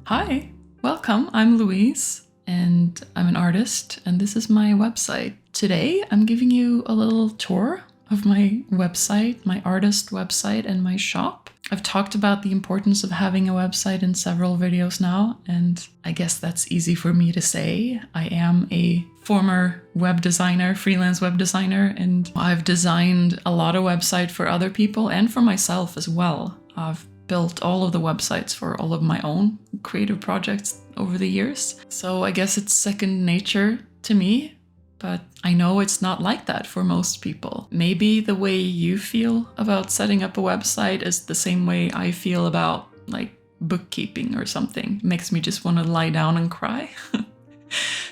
Hi, welcome. I'm Louise and I'm an artist and this is my website. Today I'm giving you a little tour of my website, my artist website and my shop. I've talked about the importance of having a website in several videos now, and I guess that's easy for me to say. I am a former web designer, freelance web designer, and I've designed a lot of websites for other people and for myself as well. I've built all of the websites for all of my own creative projects over the years. So I guess it's second nature to me, but I know it's not like that for most people. Maybe the way you feel about setting up a website is the same way I feel about like bookkeeping or something. It makes me just want to lie down and cry.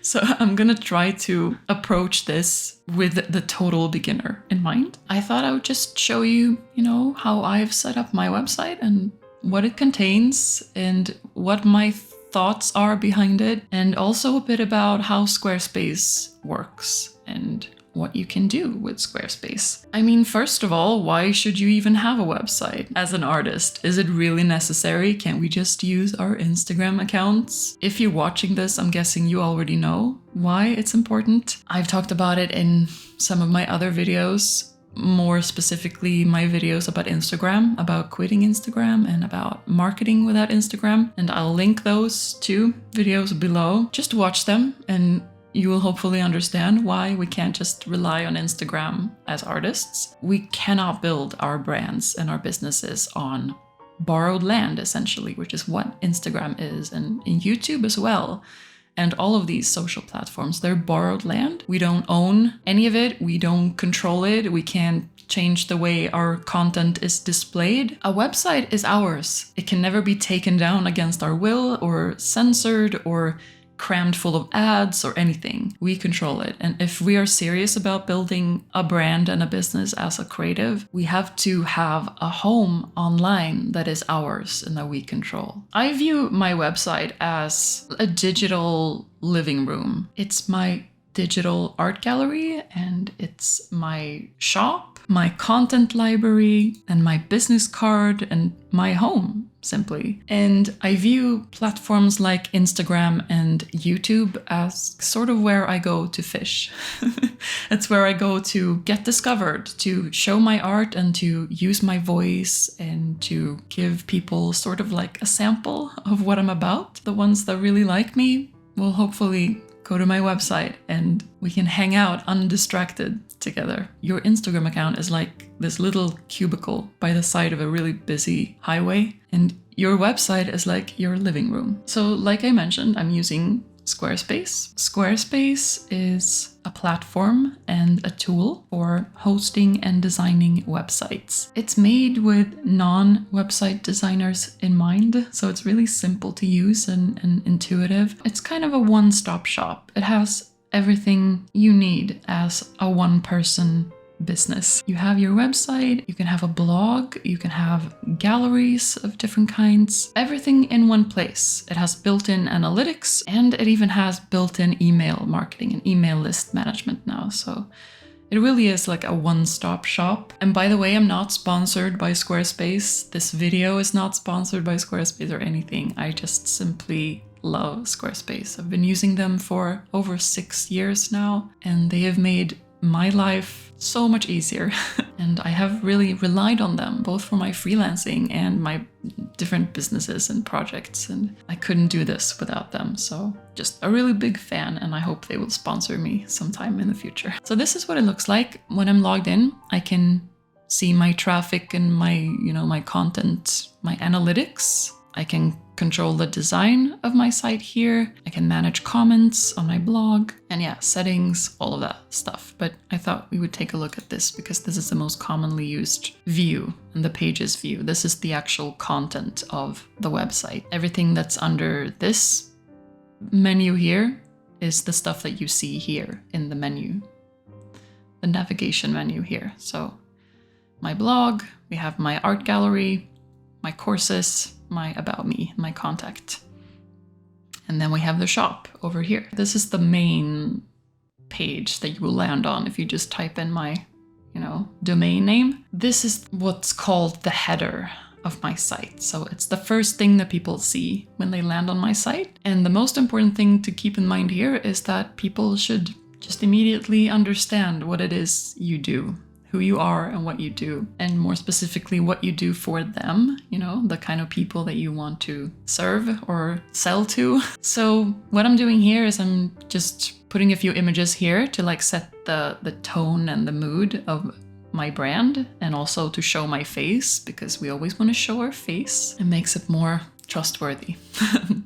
So I'm gonna try to approach this with the total beginner in mind. I thought I would just show you, how I've set up my website and what it contains and what my thoughts are behind it, and also a bit about how Squarespace works and what you can do with Squarespace. I mean, first of all, why should you even have a website? As an artist, is it really necessary? Can't we just use our Instagram accounts? If you're watching this, I'm guessing you already know why it's important. I've talked about it in some of my other videos, more specifically my videos about Instagram, about quitting Instagram and about marketing without Instagram. And I'll link those two videos below. Just watch them and you will hopefully understand why we can't just rely on Instagram as artists. We cannot build our brands and our businesses on borrowed land, essentially, which is what Instagram is, and in YouTube as well. And all of these social platforms, they're borrowed land. We don't own any of it. We don't control it. We can't change the way our content is displayed. A website is ours. It can never be taken down against our will or censored or crammed full of ads or anything. We control it. And if we are serious about building a brand and a business as a creative, we have to have a home online that is ours and that we control. I view my website as a digital living room. It's my digital art gallery and it's my shop, my content library, and my business card and my home, simply. And I view platforms like Instagram and YouTube as sort of where I go to fish. It's where I go to get discovered, to show my art and to use my voice and to give people sort of like a sample of what I'm about. The ones that really like me will hopefully go to my website and we can hang out undistracted together. Your Instagram account is like this little cubicle by the side of a really busy highway, and your website is like your living room. So like I mentioned, I'm using Squarespace. Squarespace is a platform and a tool for hosting and designing websites. It's made with non-website designers in mind, so it's really simple to use and intuitive. It's kind of a one-stop shop. It has everything you need as a one-person business. You have your website, you can have a blog, you can have galleries of different kinds, everything in one place. It has built-in analytics and it even has built-in email marketing and email list management now. So it really is like a one-stop shop. And by the way, I'm not sponsored by Squarespace. This video is not sponsored by Squarespace or anything. I just simply love Squarespace. I've been using them for over 6 years now, and they have made my life so much easier. And I have really relied on them, both for my freelancing and my different businesses and projects. And I couldn't do this without them. So just a really big fan, and I hope they will sponsor me sometime in the future. So this is what it looks like. When I'm logged in, I can see my traffic and my, my content, my analytics. I can control the design of my site here. I can manage comments on my blog and settings, all of that stuff. But I thought we would take a look at this because this is the most commonly used view and the pages view. This is the actual content of the website. Everything that's under this menu here is the stuff that you see here in the menu, the navigation menu here. So my blog, we have my art gallery, my courses, my about me, my contact. And then we have the shop over here. This is the main page that you will land on if you just type in my, domain name. this is what's called the header of my site. So it's the first thing that people see when they land on my site. And the most important thing to keep in mind here is that people should just immediately understand what it is you do, who you are and what you do, and more specifically what you do for them, the kind of people that you want to serve or sell to. So what I'm doing here is I'm just putting a few images here to like set the tone and the mood of my brand, and also to show my face, because we always want to show our face. It makes it more trustworthy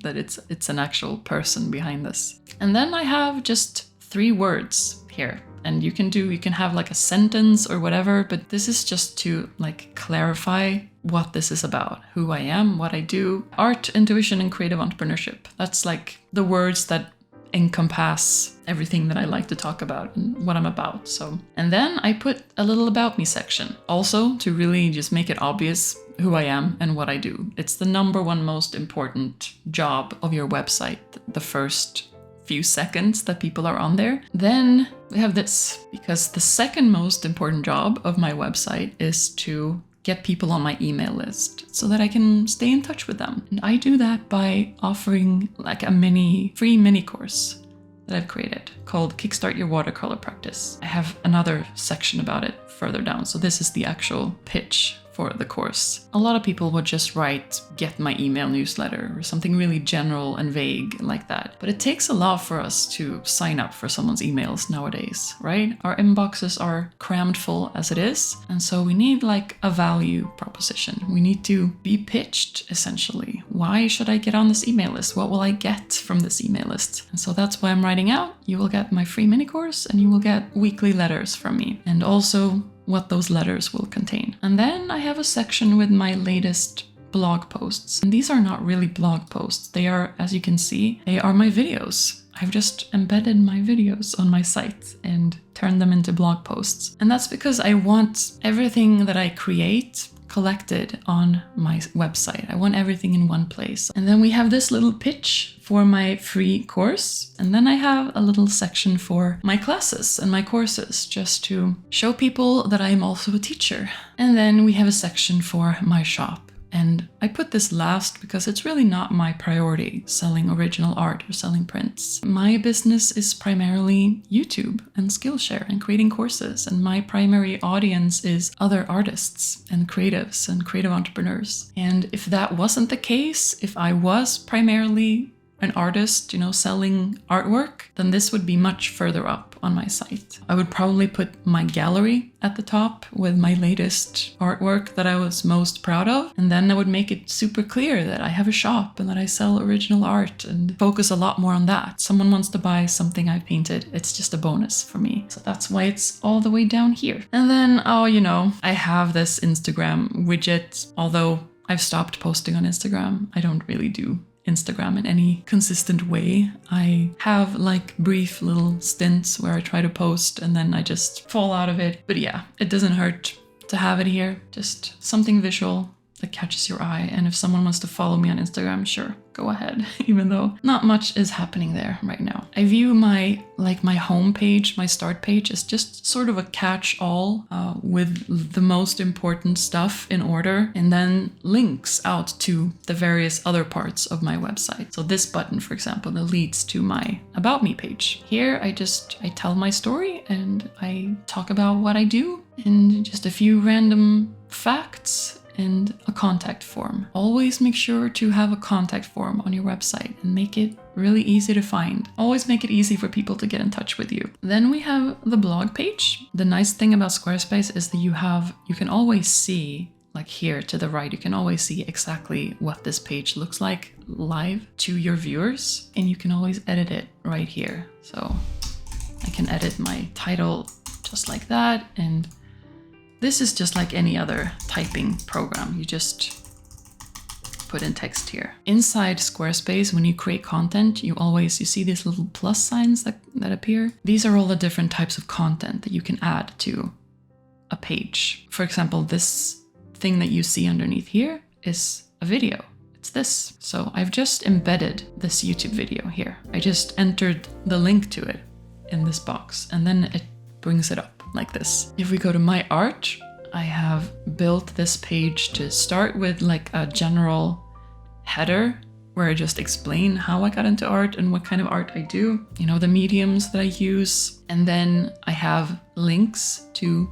that it's an actual person behind this. And then I have just 3 words here. And you can have like a sentence or whatever, but this is just to like clarify what this is about, who I am, what I do. Art, intuition, and creative entrepreneurship. That's like the words that encompass everything that I like to talk about and what I'm about. So, and then I put a little about me section, also to really just make it obvious who I am and what I do. It's the number one most important job of your website, the first few seconds that people are on there. Then we have this, because the second most important job of my website is to get people on my email list so that I can stay in touch with them. And I do that by offering like a free mini course that I've created called Kickstart Your Watercolor Practice. I have another section about it further down. So this is the actual pitch for the course. A lot of people would just write, get my email newsletter, or something really general and vague like that. But it takes a lot for us to sign up for someone's emails nowadays, right? Our inboxes are crammed full as it is. And so we need like a value proposition. We need to be pitched, essentially. Why should I get on this email list? What will I get from this email list? And so that's why I'm writing out. You will get my free mini course and you will get weekly letters from me. And also what those letters will contain. And then I have a section with my latest blog posts. And these are not really blog posts. They are, as you can see, they are my videos. I've just embedded my videos on my site and turned them into blog posts. And that's because I want everything that I create collected on my website. I want everything in one place. And then we have this little pitch for my free course. And then I have a little section for my classes and my courses, just to show people that I'm also a teacher. And then we have a section for my shop. And I put this last because it's really not my priority, selling original art or selling prints. My business is primarily YouTube and Skillshare and creating courses. And my primary audience is other artists and creatives and creative entrepreneurs. And if that wasn't the case, if I was primarily an artist, selling artwork, then this would be much further up on my site. I would probably put my gallery at the top with my latest artwork that I was most proud of. And then I would make it super clear that I have a shop and that I sell original art and focus a lot more on that. Someone wants to buy something I've painted, it's just a bonus for me. So that's why it's all the way down here. And then, I have this Instagram widget. Although I've stopped posting on Instagram, I don't really do Instagram in any consistent way. I have like brief little stints where I try to post and then I just fall out of it. But yeah, it doesn't hurt to have it here. Just something visual that catches your eye. And if someone wants to follow me on Instagram, sure, go ahead, even though not much is happening there right now. I view my home page, my start page, as just sort of a catch-all with the most important stuff in order, and then links out to the various other parts of my website. So this button, for example, that leads to my About Me page. Here I tell my story and I talk about what I do and just a few random facts and a contact form. Always make sure to have a contact form on your website and make it really easy to find. Always make it easy for people to get in touch with you. Then we have the blog page. The nice thing about Squarespace is that you can always see, like here to the right, you can always see exactly what this page looks like live to your viewers, and you can always edit it right here. So I can edit my title just like that, and this is just like any other typing program. You just put in text here. Inside Squarespace, when you create content, you see these little plus signs that appear. These are all the different types of content that you can add to a page. For example, this thing that you see underneath here is a video. It's this. So I've just embedded this YouTube video here. I just entered the link to it in this box, and then it brings it up like this. If we go to my art, I have built this page to start with like a general header where I just explain how I got into art and what kind of art I do, you know, the mediums that I use. And then I have links to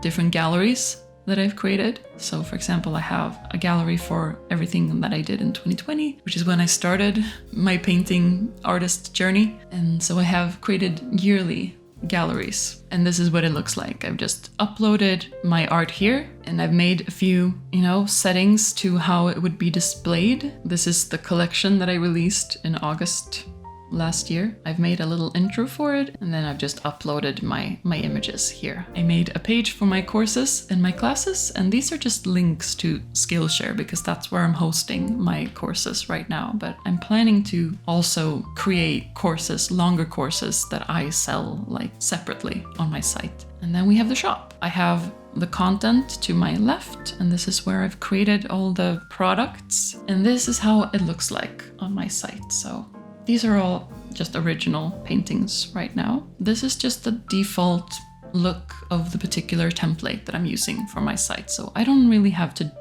different galleries that I've created. So for example, I have a gallery for everything that I did in 2020, which is when I started my painting artist journey. And so I have created yearly galleries, and this is what it looks like. I've just uploaded my art here, and I've made a few, you know, settings to how it would be displayed. This is the collection that I released in August last year. I've made a little intro for it, and then I've just uploaded my images here. I made a page for my courses and my classes, and these are just links to Skillshare because that's where I'm hosting my courses right now. But I'm planning to also create courses, longer courses that I sell like separately on my site. And then we have the shop. I have the content to my left, and this is where I've created all the products, and this is how it looks like on my site. So these are all just original paintings right now. This is just the default look of the particular template that I'm using for my site. So I don't really have to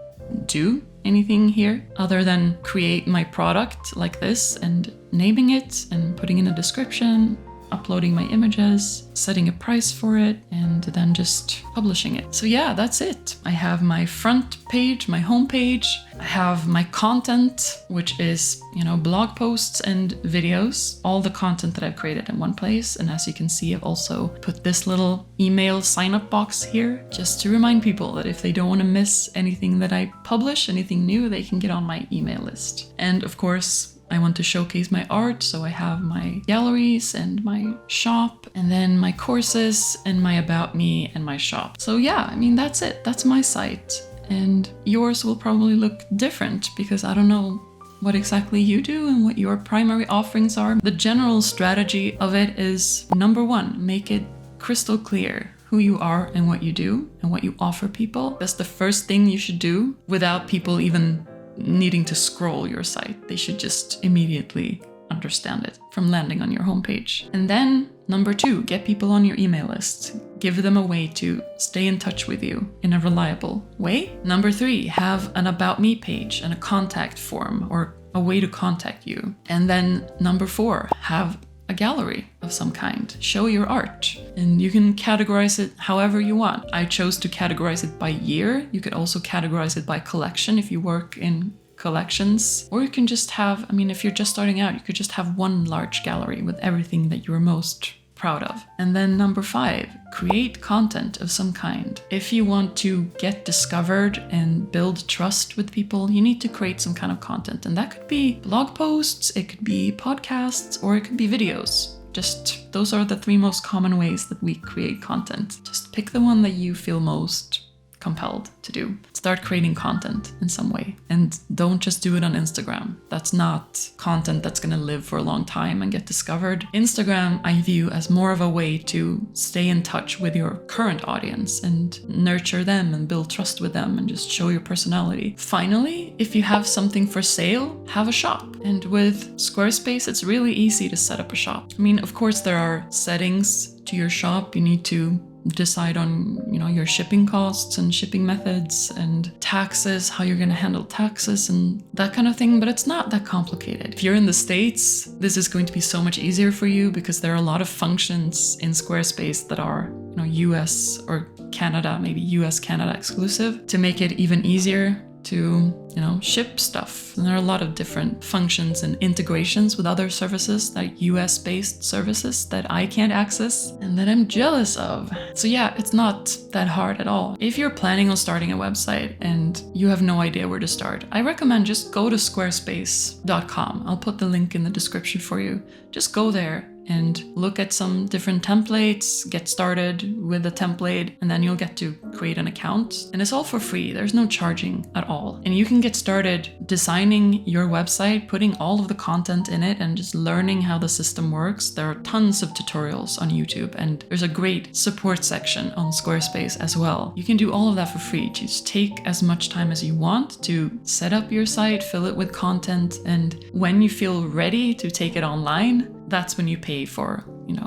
do anything here other than create my product like this and naming it and putting in a description, uploading my images, setting a price for it, and then just publishing it. So yeah, that's it. I have my front page, my home page. I have my content, which is, you know, blog posts and videos, all the content that I've created in one place. And as you can see, I've also put this little email sign-up box here just to remind people that if they don't want to miss anything that I publish, anything new, they can get on my email list. And of course, I want to showcase my art, so I have my galleries and my shop, and then my courses and my about me and my shop. So yeah, I mean, that's it. That's my site. And yours will probably look different because I don't know what exactly you do and what your primary offerings are. The general strategy of it is, number one, make it crystal clear who you are and what you do and what you offer people. That's the first thing you should do without people even needing to scroll your site. They should just immediately understand it from landing on your homepage. And then number two, get people on your email list. Give them a way to stay in touch with you in a reliable way. Number three, have an about me page and a contact form or a way to contact you. And then number four, have a gallery of some kind. Show your art, and you can categorize it however you want. I chose to categorize it by year. You could also categorize it by collection if you work in collections, or you can just have, I mean, if you're just starting out, you could just have one large gallery with everything that you're most proud of. And then number five, create content of some kind. If you want to get discovered and build trust with people, you need to create some kind of content. And that could be blog posts, it could be podcasts, or it could be videos. Just those are the three most common ways that we create content. Just pick the one that you feel most compelled to do. Start creating content in some way, and don't just do it on Instagram. That's not content that's going to live for a long time and get discovered. Instagram I view as more of a way to stay in touch with your current audience and nurture them and build trust with them and just show your personality. Finally, if you have something for sale, have a shop. And with Squarespace, it's really easy to set up a shop. I mean, of course, there are settings to your shop. You need to decide on, you know, your shipping costs and shipping methods and taxes, how you're going to handle taxes and that kind of thing, but it's not that complicated. If you're in the States, this is going to be so much easier for you because there are a lot of functions in Squarespace that are, you know, US or Canada, maybe US Canada exclusive, to make it even easier to, you know, ship stuff. And there are a lot of different functions and integrations with other services, like US-based services that I can't access and that I'm jealous of. So yeah, it's not that hard at all. If you're planning on starting a website and you have no idea where to start, I recommend just go to squarespace.com. I'll put the link in the description for you. Just go there and look at some different templates, get started with a template, and then you'll get to create an account. And it's all for free. There's no charging at all. And you can get started designing your website, putting all of the content in it, and just learning how the system works. There are tons of tutorials on YouTube, and there's a great support section on Squarespace as well. You can do all of that for free. Just take as much time as you want to set up your site, fill it with content, and when you feel ready to take it online, that's when you pay for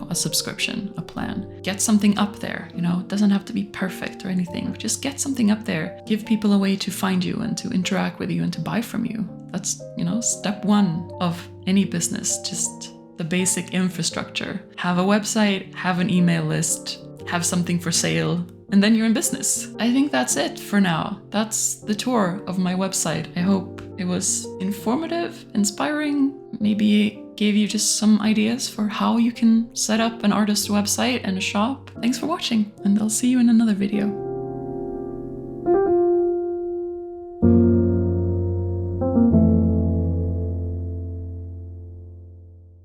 a subscription, a plan. Get something up there, it doesn't have to be perfect or anything. Just get something up there. Give people a way to find you and to interact with you and to buy from you. That's, step one of any business, just the basic infrastructure. Have a website, have an email list, have something for sale, and then you're in business. I think that's it for now. That's the tour of my website. I hope it was informative, inspiring, maybe gave you just some ideas for how you can set up an artist website and a shop. Thanks for watching, and I'll see you in another video.